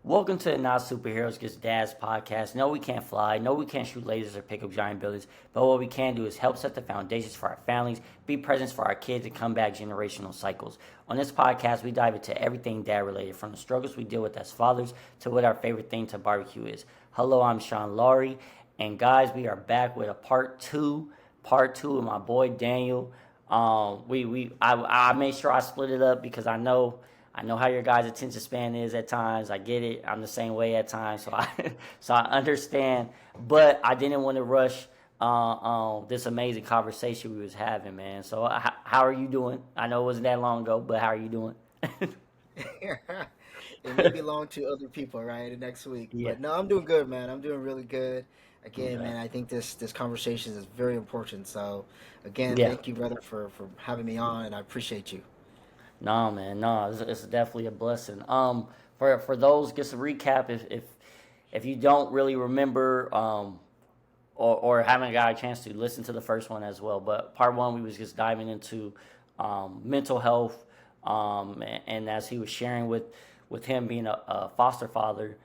Welcome to the Not Superheroes Gets Dads podcast. No, we can't fly. No, we can't shoot lasers or pick up giant buildings. But what we can do is help set the foundations for our families, be presents for our kids, and combat generational cycles. On this podcast, we dive into everything dad related, from the struggles we deal with as fathers to what our favorite thing to barbecue is. Hello, I'm Sean Laurie, and guys, we are back with a part two of my boy Daniel. I made sure I split it up because I know how your guys' attention span is at times. I get it. I'm the same way at times, so I so I understand. But I didn't want to rush this amazing conversation we was having, man. So how are you doing? I know it wasn't that long ago, but how are you doing? It may belong to other people, right, next week. Yeah. But no, I'm doing good, man. I'm doing really good. Again, Okay. man, I think this conversation is very important. So, again, Yeah. thank you, brother, for having me on, and I appreciate you. No, man. No, it's definitely a blessing. For those, just a recap, if you don't really remember, or haven't got a chance to listen to the first one as well. But part one, we was just diving into mental health, and as he was sharing with him being a foster father,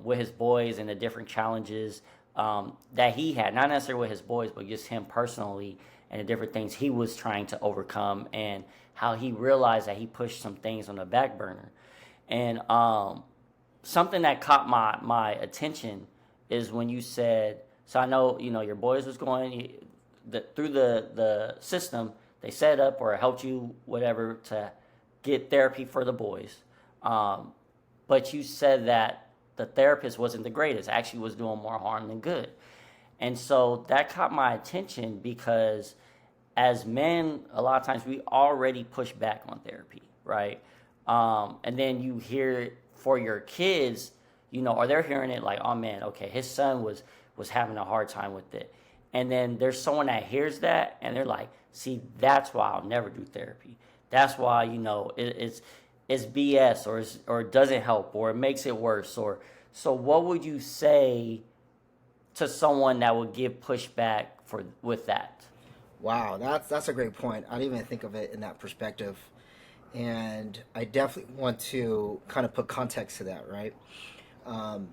with his boys and the different challenges that he had, not necessarily with his boys, but just him personally and the different things he was trying to overcome, and how he realized that he pushed some things on the back burner. And something that caught my attention is when you said, so I know your boys was going through the system. They set up or helped you whatever to get therapy for the boys, um, but you said that the therapist wasn't the greatest. Actually, was doing more harm than good. And so that caught my attention because as men, a lot of times we already push back on therapy, right? And then you hear it for your kids, or they're hearing it like, oh man, okay, his son was having a hard time with it. And then there's someone that hears that and they're like, see, that's why I'll never do therapy. That's why, it's BS, or it doesn't help, or it makes it worse. Or so what would you say to someone that would give pushback for with that? Wow, that's a great point. I didn't even think of it in that perspective, and I definitely want to kind of put context to that, right? Um,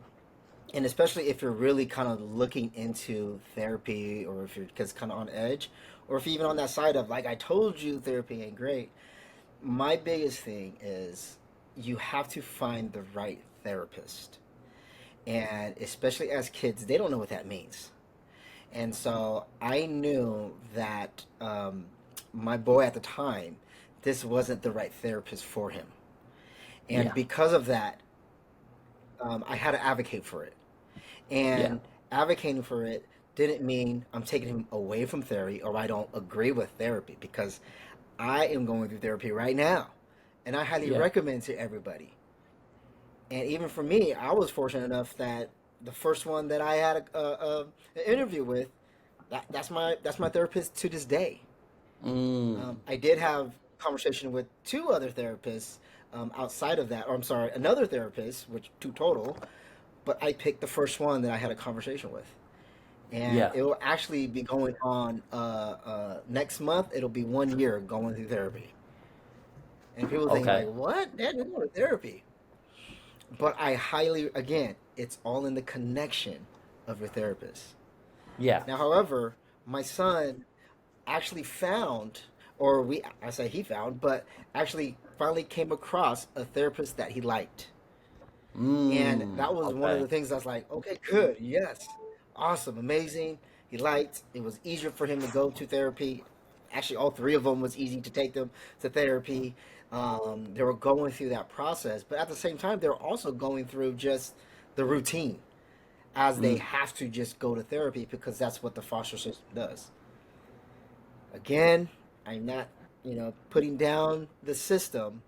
and especially if you're really kind of looking into therapy, or if you're because kind of on edge, or if you're even on that side of like I told you therapy ain't great. My biggest thing is you have to find the right therapist, and especially as kids they don't know what that means. And so I knew that my boy at the time, this wasn't the right therapist for him, and Yeah, because of that, I had to advocate for it. yeah, And advocating for it didn't mean I'm taking him away from therapy or I don't agree with therapy, because I am going through therapy right now, and I highly yeah. recommend to everybody. And even for me, I was fortunate enough that the first one that I had an interview with, that's my therapist to this day. Mm, I did have conversation with two other therapists outside of that, or I'm sorry, another therapist, which two total. But I picked the first one that I had a conversation with, and yeah. it will actually be going on next month. It'll be 1 year going through therapy, and people think Okay. like, "What? Dad, you're going to therapy?" But I highly, again, it's all in the connection of your therapist. Yeah. Now, however, my son actually found, or I say he found, but actually finally came across a therapist that he liked. And that was one of Okay. the things that's like, okay, good, yes, awesome, amazing. He liked, it was easier for him to go to therapy. Actually, all three of them was easy to take them to therapy. They were going through that process, but at the same time, they were also going through just the routine, as they Mm, have to just go to therapy because that's what the foster system does. Again, I'm not, putting down the system,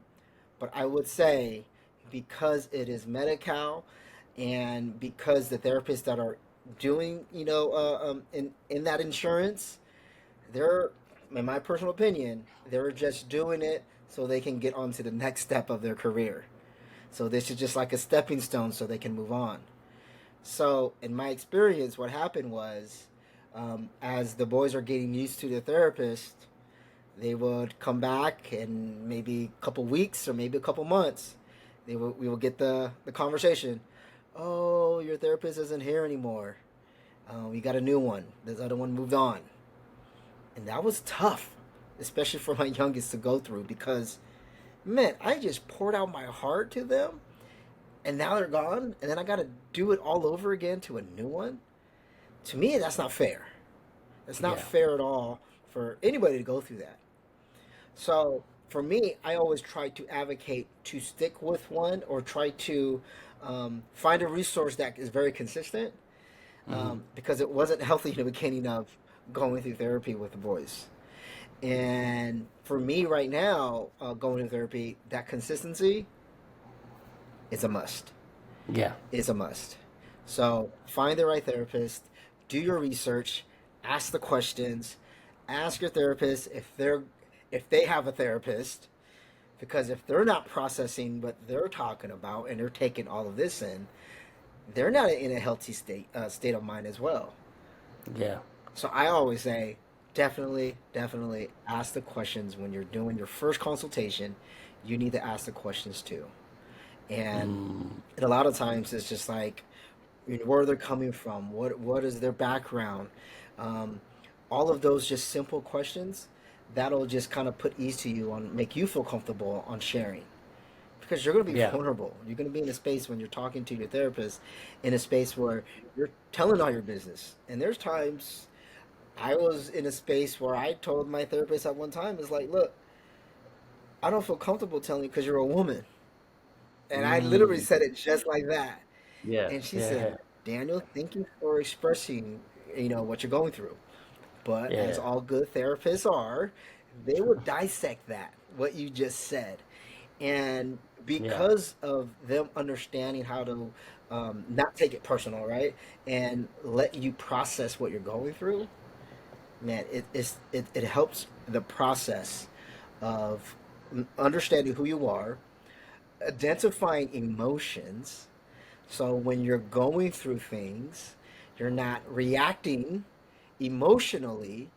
but I would say because it is Medi-Cal, and because the therapists that are doing, in that insurance, they're, in my personal opinion, they're just doing it so they can get on to the next step of their career. So this is just like a stepping stone so they can move on. So in my experience, what happened was, as the boys are getting used to the therapist, they would come back in maybe a couple weeks or maybe a couple months. We will get the conversation. Oh, your therapist isn't here anymore. We got a new one. This other one moved on, and that was tough, especially for my youngest to go through because, man, I just poured out my heart to them, and now they're gone, and then I got to do it all over again to a new one. To me, that's not fair. It's not Yeah. fair at all for anybody to go through that. So for me, I always try to advocate to stick with one or try to find a resource that is very consistent Hmm. because it wasn't healthy in the beginning of going through therapy with the boys. And for me right now, going to therapy, that consistency is a must. Yeah. Is a must. So find the right therapist, do your research, ask the questions, ask your therapist if they have a therapist, because if they're not processing what they're talking about and they're taking all of this in, they're not in a healthy state of mind as well. Yeah. So I always say, definitely ask the questions when you're doing your first consultation. You need to ask the questions too, and Mm, a lot of times it's just like where they're coming from, what is their background, um, all of those just simple questions that'll just kind of put ease to you on make you feel comfortable on sharing because you're going to be yeah. vulnerable. You're going to be in a space when you're talking to your therapist in a space where you're telling all your business. And there's times I was in a space where I told my therapist at one time, "Is like, look, I don't feel comfortable telling you because you're a woman." And I literally Mm, said it just like that. yeah. And she Yeah. said, "Daniel, thank you for expressing, what you're going through. But as Yeah. all good therapists are, they will dissect that, what you just said. And Yeah. because of them understanding how to not take it personal, right? And let you process what you're going through, man, it helps the process of understanding who you are, identifying emotions. So when you're going through things, you're not reacting emotionally,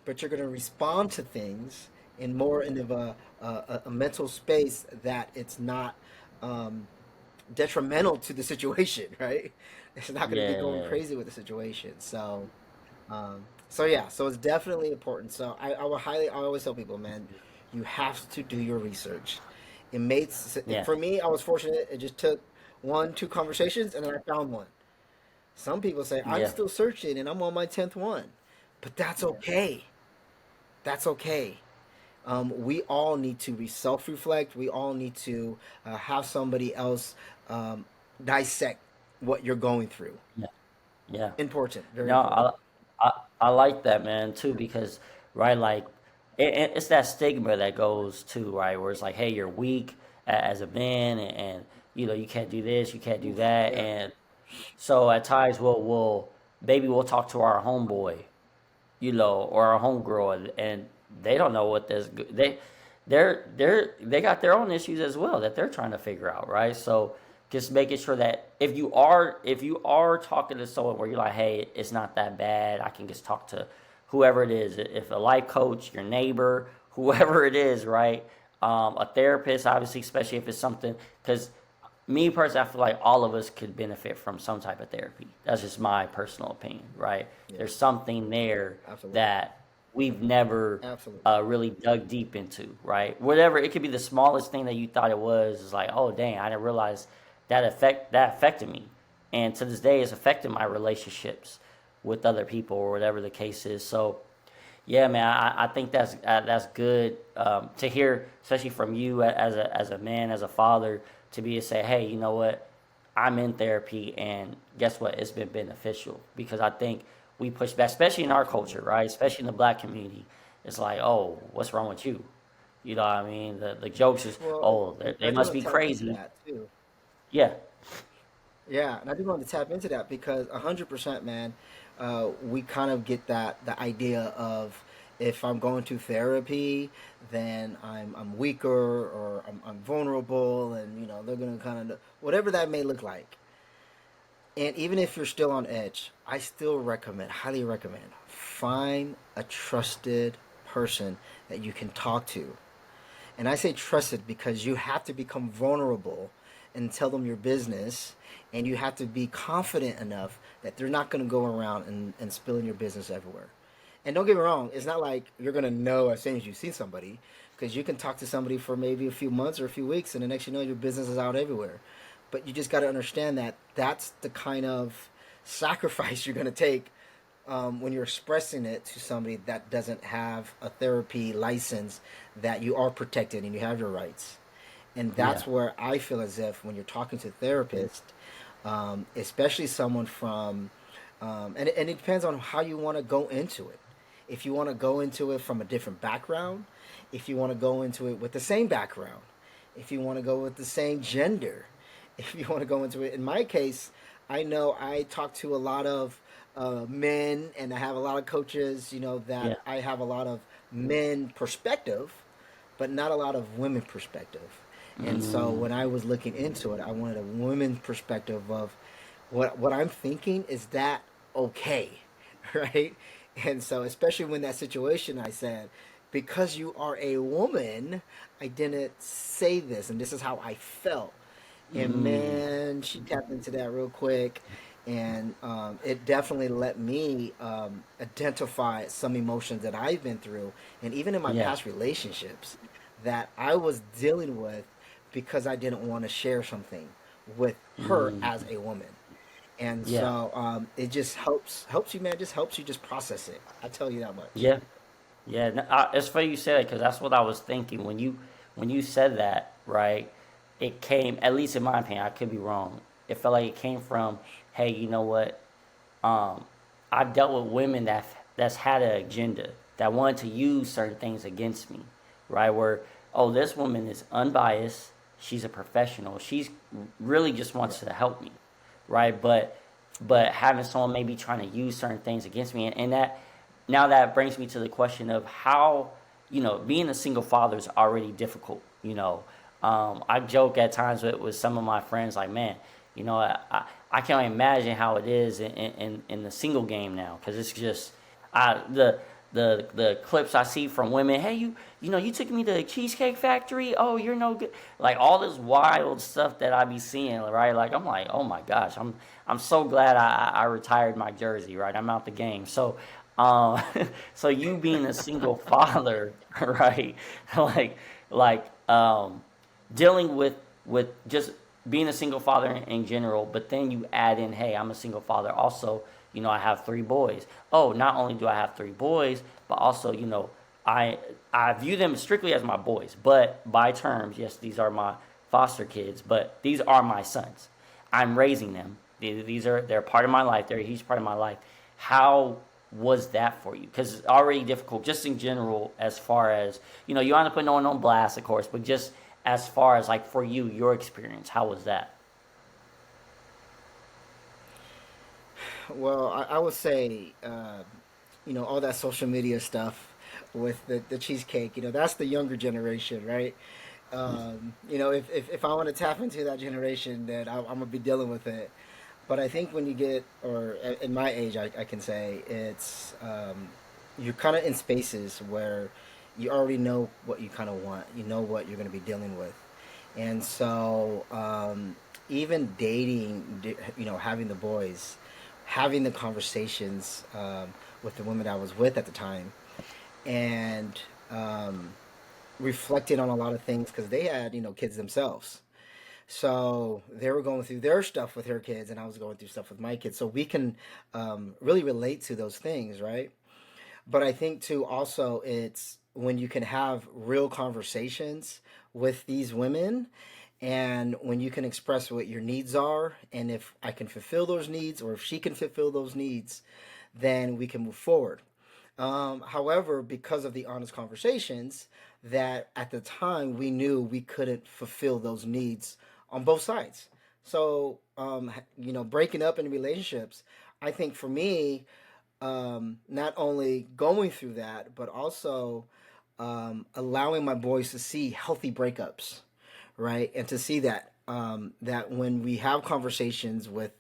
but you're going to respond to things in more in of a mental space that it's not um, detrimental to the situation, right? It's not going to be going Yeah. crazy with the situation. So yeah, so it's definitely important. So I always tell people, man, you have to do your research. Yeah. For me, I was fortunate. It just took one, two conversations, and then I found one. Some people say I'm Yeah. still searching, and I'm on my 10th one, but that's okay. That's okay. We all need to self reflect. We all need to have somebody else um, dissect what you're going through. Yeah. Yeah. Important, very No, important. I I like that, man, too, because right, like it's that stigma that goes too, right, where it's like, hey, you're weak as a man, and you can't do this, you can't do Oof, that, yeah. and so at times we'll talk to our homeboy, or a homegirl, and they don't know what they got their own issues as well that they're trying to figure out, right? So just making sure that if you are talking to someone where you're like, hey, it's not that bad, I can just talk to whoever it is, if a life coach, your neighbor, whoever it is, right? A therapist, obviously, especially if it's something, because me personally, I feel like all of us could benefit from some type of therapy. That's just my personal opinion, right? Yeah, There's something there absolutely. that we've never Absolutely. really dug deep into, right? Whatever it could be, the smallest thing that you thought it was is like, oh dang, I didn't realize that affected me, and to this day, it's affected my relationships with other people or whatever the case is. So yeah, man, I think that's good to hear, especially from you as a man, as a father, to be to say, hey, you know what, I'm in therapy, and guess what, it's been beneficial because I think we push back, especially in our culture, Absolutely. right? Especially in the black community, it's like, oh, what's wrong with you? You know what I mean? The jokes is, Well, oh, they I do must want be to tap into crazy. that too. Yeah, Yeah, and I do want to tap into that because 100%, man, we kind of get the idea of if I'm going to therapy, then I'm weaker or I'm vulnerable, and they're gonna kind of whatever that may look like. And even if you're still on edge, I still recommend, highly recommend, find a trusted person that you can talk to. And I say trusted because you have to become vulnerable and tell them your business, and you have to be confident enough that they're not going to go around and spilling your business everywhere. And don't get me wrong, it's not like you're going to know as soon as you see somebody, because you can talk to somebody for maybe a few months or a few weeks, and the next you know, your business is out everywhere. But you just got to understand that that's the kind of sacrifice you're going to take when you're expressing it to somebody that doesn't have a therapy license, that you are protected and you have your rights. And Yeah. that's where I feel as if when you're talking to a therapist, especially someone from, and it depends on how you want to go into it. If you want to go into it from a different background, if you want to go into it with the same background, if you want to go with the same gender, if you want to go into it. In my case, I know I talk to a lot of men, and I have a lot of coaches. You know that Yeah. I have a lot of men perspective, but not a lot of women perspective. And so Mm, when I was looking into it, I wanted a women perspective of what I'm thinking, is that okay, right? And so especially when that situation, I said, because you are a woman, I didn't say this, and this is how I felt. And mm, man, she tapped into that real quick, and it definitely let me identify some emotions that I've been through, and even in my yeah. past relationships that I was dealing with, because I didn't want to share something with her Mm, as a woman. And yeah. so it just helps you, man. Just helps you just process it. I tell you that much. Yeah. Yeah. No, it's funny you said it because that's what I was thinking when you said that. Right. It came, at least in my opinion. I could be wrong. It felt like it came from, hey, you know what? Um, I've dealt with women that's had an agenda that wanted to use certain things against me, right? Where, oh, this woman is unbiased, she's a professional, she's really just Yeah. wants to help me, right? But having someone maybe trying to use certain things against me, and that now that brings me to the question of how, being a single father is already difficult. I joke at times with some of my friends, like, man, I can't imagine how it is in the single game now, because it's just I the clips I see from women. Hey, you took me to the Cheesecake Factory. Oh, you're no good. Like all this wild stuff that I be seeing, right? Like I'm like, oh my gosh, I'm so glad I retired my jersey. Right, I'm out the game. So. Um, so you being a single father, right? like like dealing with just being a single father in general, but then you add in, hey, I'm a single father. Also, I have three boys. Oh, not only do I have three boys, but also, I I view them strictly as my boys, but by terms, yes, these are my foster kids, but these are my sons. I'm raising them. They're part of my life. They're a huge part of my life. How was that for you? Because it's already difficult, just in general, as far as you don't want to put no one on blast, of course, but just as far as like for you, your experience, how was that? Well, I would say, all that social media stuff with the cheesecake, that's the younger generation, right? If I want to tap into that generation, then I'm gonna be dealing with it. But I think when you get, or in my age, I can say it's you're kind of in spaces where you already know what you kind of want. You know what you're going to be dealing with, and so even dating, having the boys, having the conversations with the women I was with at the time, and reflecting on a lot of things, because they had kids themselves. So they were going through their stuff with her kids, and I was going through stuff with my kids. So we can really relate to those things, right? But I think too, also, it's when you can have real conversations with these women, and when you can express what your needs are, and if I can fulfill those needs, or if she can fulfill those needs, then we can move forward. However, because of the honest conversations, that at the time we knew we couldn't fulfill those needs on both sides. So, breaking up in relationships, I think for me, not only going through that, but also allowing my boys to see healthy breakups, right? And to see that when we have conversations with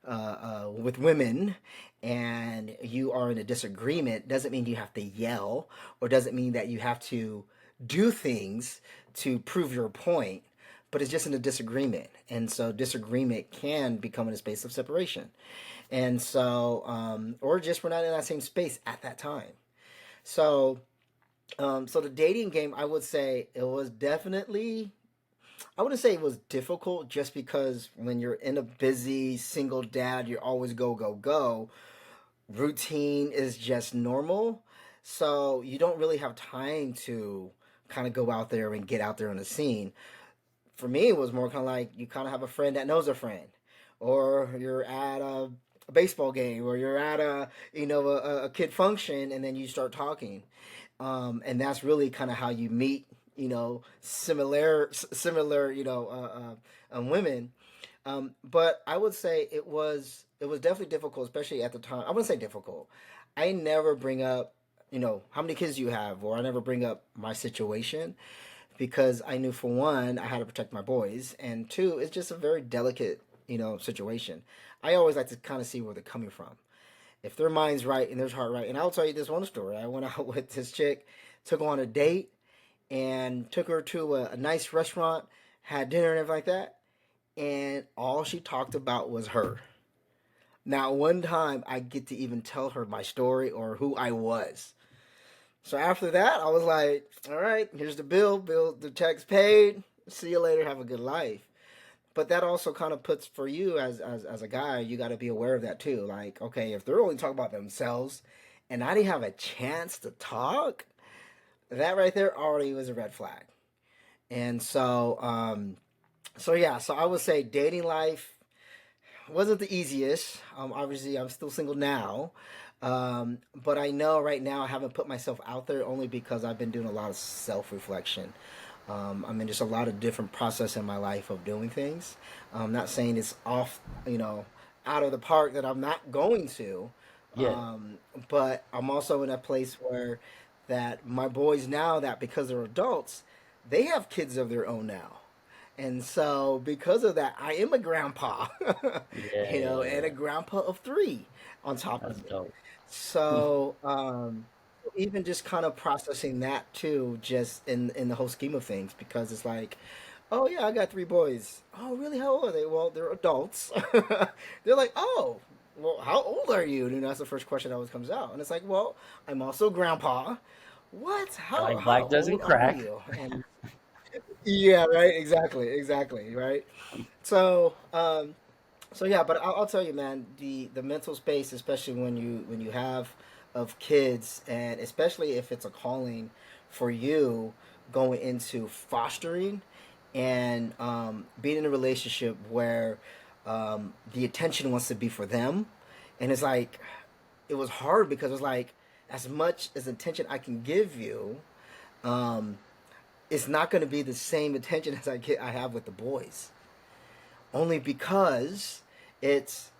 women, and you are in a disagreement, doesn't mean you have to yell, or doesn't mean that you have to do things to prove your point. but it's just in a disagreement, and so disagreement can become in a space of separation, and so or just we're not in that same space at that time. So so the dating game, I would say it was definitely. I wouldn't say it was difficult just because when you're in a busy single dad, you're always go, go, go. Routine is just normal. So you don't really have time to kind of go out there and get out there on the scene. For me, it was more kind of like you kind of have a friend that knows a friend, or you're at a baseball game, or you're at a kid function, and then you start talking, and that's really kind of how you meet similar women. But I would say it was definitely difficult, especially at the time. I wouldn't say difficult. I never bring up how many kids you have, or I never bring up my situation because I knew, for one, I had to protect my boys, and two, it's just a very delicate situation. I always like to kind of see where they're coming from. If their mind's right and their heart right, and I'll tell you this one story. I went out with this chick, took her on a date, and took her to a nice restaurant, had dinner and everything like that, and all she talked about was her. Not one time I get to even tell her my story or who I was. So after that, I was like, all right, here's the bill, the check's paid. See you later, have a good life. But that also kind of puts, for you as a guy, you got to be aware of that too. Like, okay, if they're only talking about themselves and I didn't have a chance to talk, that right there already was a red flag. And so yeah, so I would say dating life wasn't the easiest. Obviously, I'm still single now, but I know right now I haven't put myself out there only because I've been doing a lot of self reflection. I mean, there's a lot of different process in my life of doing things. I'm not saying it's off, out of the park that I'm not going to, Yeah. um, but I'm also in a place where that my boys now, that because they're adults, they have kids of their own now. And so, because of that, I am a grandpa, and a Yeah. grandpa of three on top of That's it. dope. So, even just kind of processing that too, just in the whole scheme of things, because it's like, oh yeah, I got three boys. Oh really? How old are they? Well, they're adults. They're like, oh, well, how old are you? And that's the first question that always comes out, and it's like, well, I'm also grandpa. What? How Like how black doesn't old are crack. you? And yeah, right, exactly, right. So, so yeah, but I'll tell you, man, the mental space, especially when you have of kids, and especially if it's a calling for you going into fostering and being in a relationship where the attention wants to be for them, and it's like it was hard because it's like as much as attention I can give you, um, it's not going to be the same attention as I have with the boys, only because it's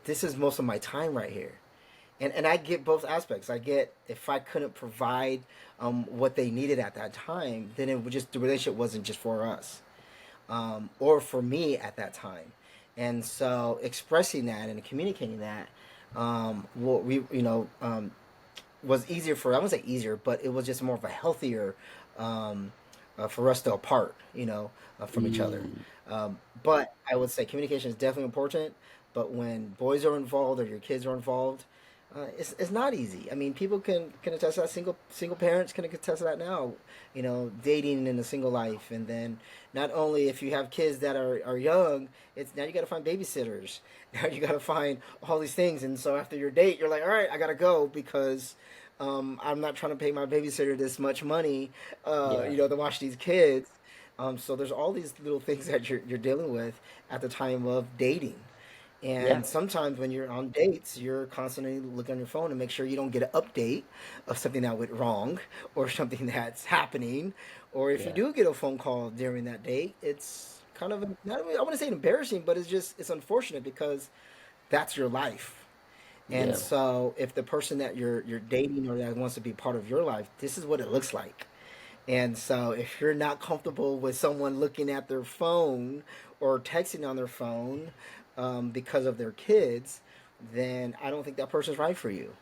this is most of my time right here. And I get both aspects. I get if I couldn't provide what they needed at that time, then it would just the relationship wasn't just for us or for me at that time. And so expressing that and communicating that, what we was easier for I wouldn't say easier, but it was just more of a healthier for us to apart, from each other. Mm, But I would say communication is definitely important. But when boys are involved or your kids are involved, it's not easy. I mean, people can attest to that. Single parents can attest to that now. Dating in a single life, and then not only if you have kids that are young, it's now you got to find babysitters. Now you got to find all these things, and so after your date, you're like, all right, I gotta go because I'm not trying to pay my babysitter this much money, yeah. to watch these kids. So there's all these little things that you're dealing with at the time of dating. Yeah. And sometimes when you're on dates, you're constantly looking on your phone to make sure you don't get an update of something that went wrong or something that's happening. Or if you Yeah. do get a phone call during that date, it's kind of not I want to say embarrassing, but it's unfortunate because that's your life. And Yeah. so if the person that you're dating or that wants to be part of your life, this is what it looks like. And so if you're not comfortable with someone looking at their phone or texting on their phone because of their kids, then I don't think that person's right for you.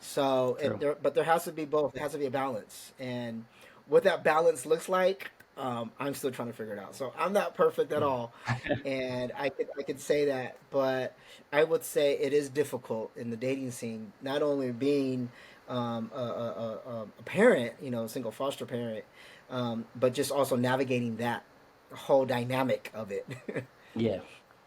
So, True. but there has to be both. There has to be a balance, and what that balance looks like. I'm still trying to figure it out. So I'm not perfect at all, and I could say that, but I would say it is difficult in the dating scene. Not only being a parent, a single foster parent, but just also navigating that whole dynamic of it. Yeah,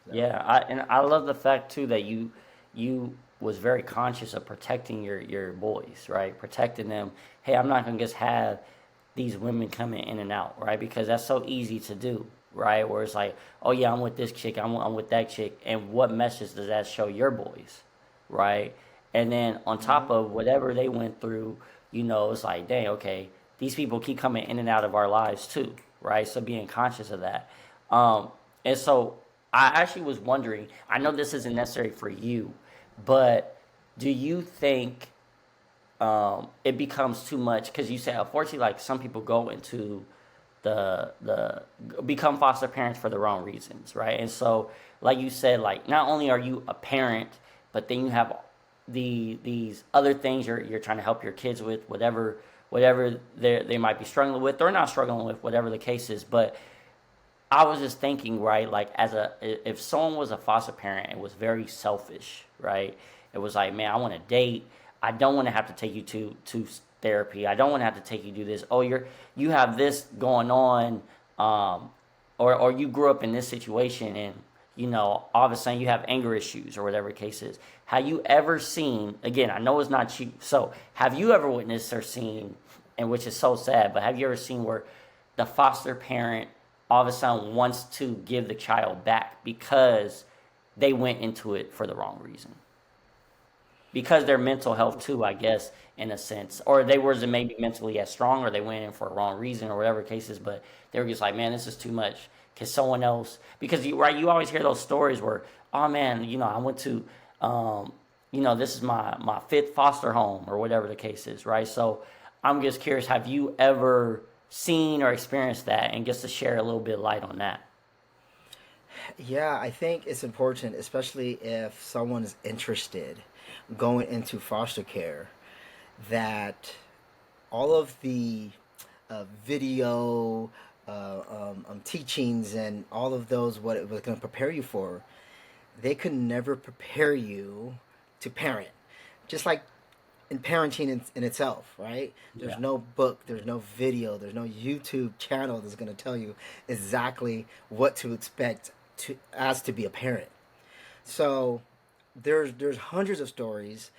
So yeah. I love the fact too that you was very conscious of protecting your boys, right? Protecting them. Hey, I'm not gonna just have these women coming in and out, right? Because that's so easy to do, right? Where it's like, oh yeah, I'm with this chick, I'm with that chick, and what message does that show your boys, right? And then on top hmm of whatever they went through, it's like, dang, okay, these people keep coming in and out of our lives too, right? So being conscious of that. Um, and so I actually was wondering, I know this isn't necessary for you, but do you think it becomes too much? Because you say, unfortunately, like some people go into the become foster parents for the wrong reasons, right? And so, like you said, like not only are you a parent, but then you have these other things you're trying to help your kids with, whatever they might be struggling with or not struggling with, whatever the case is. But I was just thinking, right, like if someone was a foster parent and was very selfish, right? It was like, man, I want to date. I don't want to have to take you to therapy. I don't want to have to take you to do this. Oh, you have this going on, um, or you grew up in this situation, and all of a sudden you have anger issues or whatever the case is. Have you ever seen? Again, I know it's not you. So, have you ever witnessed or seen, and which is so sad, but have you ever seen where the foster parent all of a sudden wants to give the child back because they went into it for the wrong reason? Because their mental health too, I guess, in a sense, or they wasn't maybe mentally as strong, or they went in for a wrong reason, or whatever cases. But they were just like, man, this is too much. Because someone else, because you always hear those stories where, oh man, I went to, this is my fifth foster home, or whatever the case is, right? So I'm just curious, have you ever seen or experienced that, and just to share a little bit of light on that? yeah, I think it's important, especially if someone is interested going into foster care, that all of the video teachings and all of those what it was going to prepare you for, they could never prepare you to parent. Just like in parenting in itself, right? There's Yeah. no book, there's no video, there's no YouTube channel that's going to tell you exactly what to expect to be a parent. So there's hundreds of stories.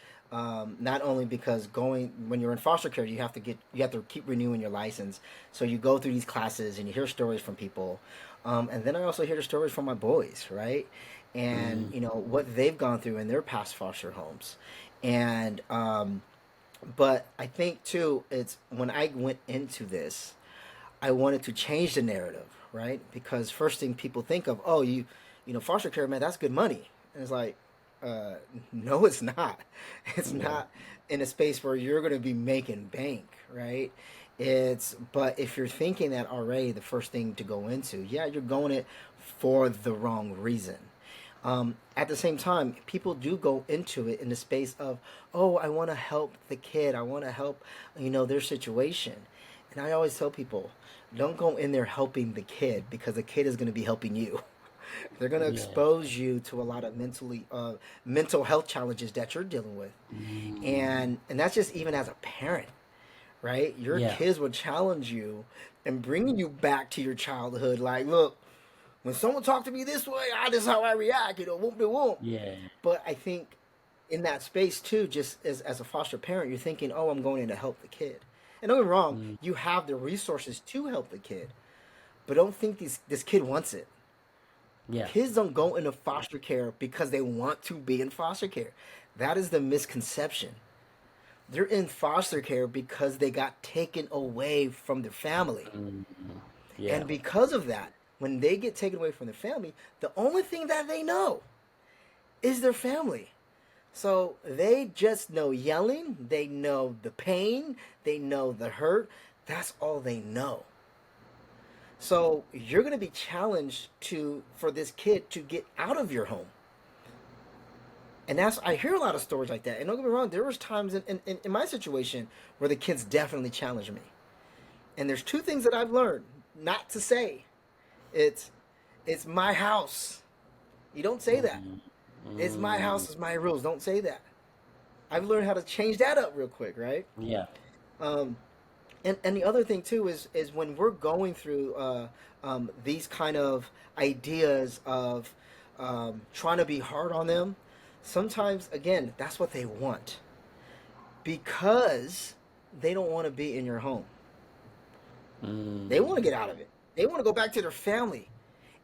Not only because going when you're in foster care, you have to keep renewing your license. So you go through these classes and you hear stories from people, and then I also hear the stories from my boys, right? And Mm, what they've gone through in their past foster homes, and but I think too, it's when I went into this, I wanted to change the narrative, right? Because first thing people think of, oh, foster care, man, that's good money. And it's like, uh, no, it's not. It's yeah. not in a space where you're going to be making bank, right? But if you're thinking that already, the first thing to go into, yeah, you're going it for the wrong reason. At the same time, people do go into it in the space of, oh, I want to help the kid. I want to help, their situation. And I always tell people, don't go in there helping the kid because the kid is going to be helping you. They're going to Yeah. expose you to a lot of mental health challenges that you're dealing with, Mm, and that's just even as a parent, right? Your yeah. kids will challenge you and bring you back to your childhood. Like, look, when someone talked to me this way, this is how I react. Whoop de whoop. Yeah. But I think in that space too, just as a foster parent, you're thinking, oh, I'm going in to help the kid. And don't get me wrong, Mm, you have the resources to help the kid, but don't think this kid wants it. yeah. Kids don't go into foster care because they want to be in foster care. That is the misconception. They're in foster care because they got taken away from their family. Mm, yeah. And because of that, when they get taken away from their family, the only thing that they know is their family. So they just know yelling, they know the pain, they know the hurt. That's all they know. So you're going to be challenged to for this kid to get out of your home. And that's I hear a lot of stories like that. And don't get me wrong, there was times in my situation where the kids definitely challenged me. And there's two things that I've learned. not to say. It's it's my house. You don't say that. Mm, It's my mm, house, it's my rules. Don't say that. I've learned how to change that up real quick, right? yeah. Um, and the other thing too is when we're going through these kind of ideas of trying to be hard on them, sometimes again that's what they want because they don't want to be in your home. They want to Mm, get out of it. They want to go back to their family,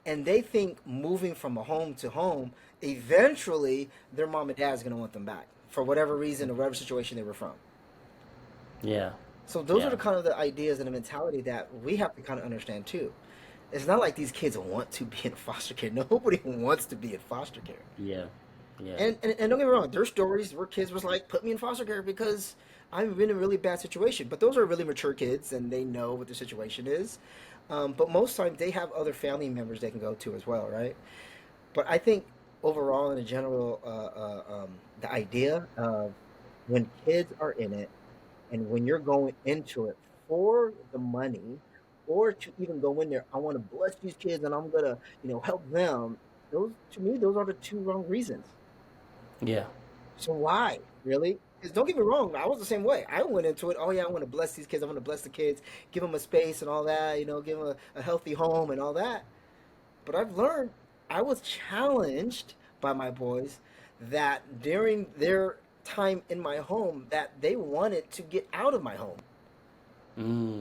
and they think moving from a home to home, eventually their mom and dad is going to want them back for whatever reason or whatever situation they were from. yeah. So those are Yeah. the kind of the ideas and the mentality that we have to kind of understand too. It's not like these kids want to be in foster care. Nobody wants to be in foster care. Yeah. Yeah. And don't get me wrong, there's stories where kids was like, put me in foster care because I'm in a really bad situation. But those are really mature kids and they know what the situation is. But most times they have other family members they can go to as well, right? But I think overall, in a general, the idea of when kids are in it and when you're going into it for the money or to even go in there, I want to bless these kids and I'm gonna, help them. Those to me, those are the two wrong reasons. Yeah. So why really? Because don't get me wrong, I was the same way. I went into it. Oh yeah, I want to bless these kids. I want to bless the kids, give them a space and all that. Give them a healthy home and all that. But I've learned I was challenged by my boys that during their time in my home that they wanted to get out of my home.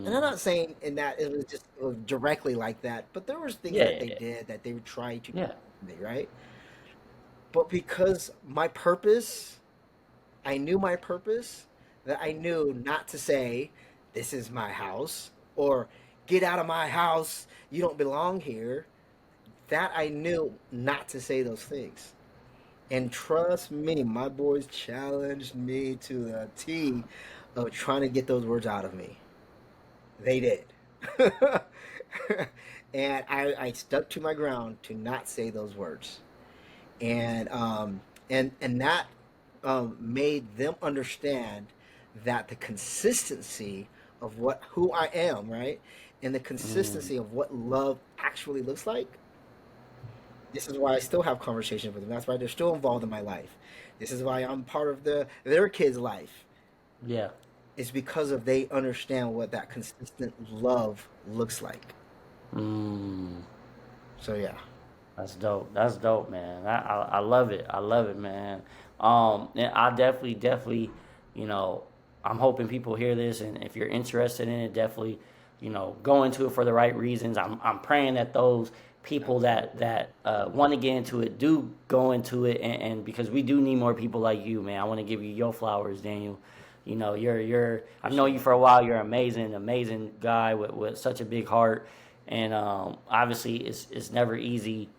And I'm Mm, not saying in that it was directly like that, but there was things yeah. that Yeah. they Yeah. did that they would try to Yeah. me, right? But because my purpose, I knew my purpose, that I knew not to say, this is my house, or get out of my house, you don't belong here. That I knew not to say those things. And trust me, my boys challenged me to the T of trying to get those words out of me. They did. And I stuck to my ground to not say those words. And that made them understand that the consistency of what who I am, right? And the Mm, consistency of what love actually looks like. This is why I still have conversations with them. That's why they're still involved in my life. This is why I'm part of their kids' life. yeah. It's because of they understand what that consistent love looks like. Mm. So yeah. That's dope. That's dope, man. I love it. I love it, man. And I definitely, you know, I'm hoping people hear this, and if you're interested in it, definitely, go into it for the right reasons. I'm praying that those people Absolutely. that want to get into it do go into it, and because we do need more people like you, man. I want to give you your flowers, Daniel. You're. I've known Appreciate you it, for a man. while. You're amazing guy with such a big heart, and obviously it's never easy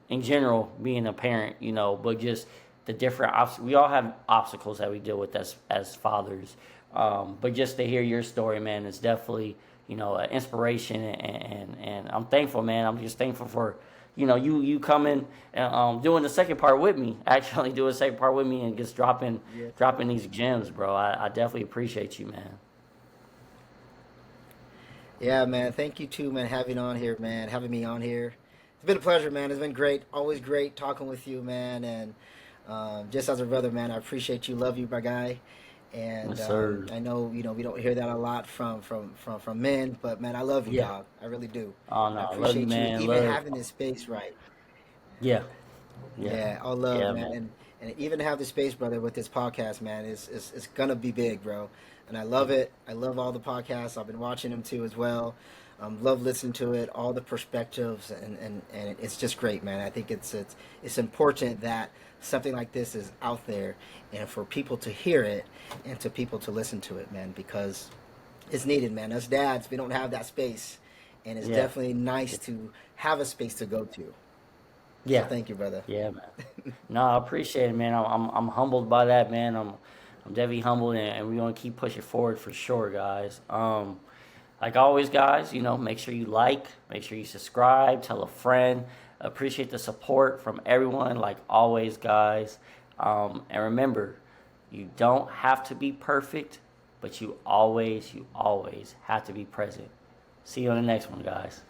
in general being a parent, but just the different we all have obstacles that we deal with as fathers. But just to hear your story, man, is definitely an inspiration, and I'm thankful, man. I'm just thankful for you coming and doing the second part with me, actually doing the second part with me, and just Yes, dropping sir. these gems, bro. I definitely appreciate you, man. Yeah, man. Thank you too, man. Having me on here. It's been a pleasure, man. It's been great. Always great talking with you, man. And just as a brother, man, I appreciate you. Love you, my guy. And Yes, sir. I know we don't hear that a lot from men, but man, I love you, Yeah. dog. I really do. Oh And no, I I love you, appreciate you man. even Love. having this space right. Yeah. Yeah. Yeah, all love, Yeah, man, man. and even to have the space, brother, with this podcast, man, is it's gonna be big, bro. And I love it. I love all the podcasts. I've been watching them too as well. Love listening to it, all the perspectives, and it's just great, man. I think it's important that something like this is out there, and for people to hear it, and to people to listen to it, man, because it's needed, man. Us dads, we don't have that space, and it's Yeah. definitely nice to have a space to go to. So Yeah. thank you, brother. Yeah, man. No, I appreciate it, man. I'm humbled by that, man. I'm definitely humbled, and we're gonna keep pushing forward for sure, guys. Like always, guys, make sure you like, make sure you subscribe, tell a friend. Appreciate the support from everyone, like always, guys. And remember, you don't have to be perfect, but you always have to be present. See you on the next one, guys.